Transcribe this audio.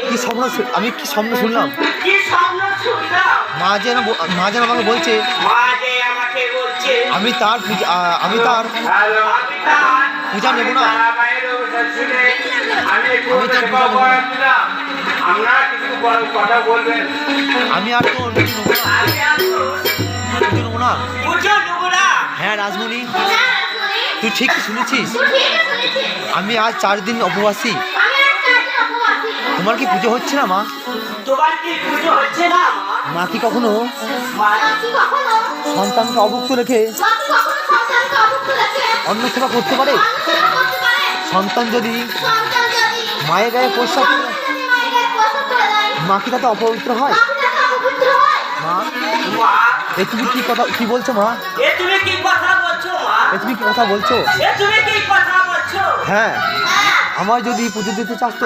কি স্বপ্ন আমি কি স্বপ্ন শুনলাম? মা যেন আমাকে বলছে আমি তার পূজা নেব না। আমি আর তো নেব না। হ্যাঁ রাজমণি, তুই ঠিক শুনেছিস। আমি আজ 4 দিন উপবাসী। তোমার কি পুজো হচ্ছে না মা? মা কি কখনো সন্তানকে অভুক্ত রেখে অন্য সেবা করতে পারে? সন্তান যদি মায়ের গায়ে প্রস্রাব করে, মা কি তাতে অপবিত্র হয়? মা এ তুমি কি বলছো মা? তুমি কি কথা বলছো? হ্যাঁ, আমার যদি পুজো দিতে চাস তো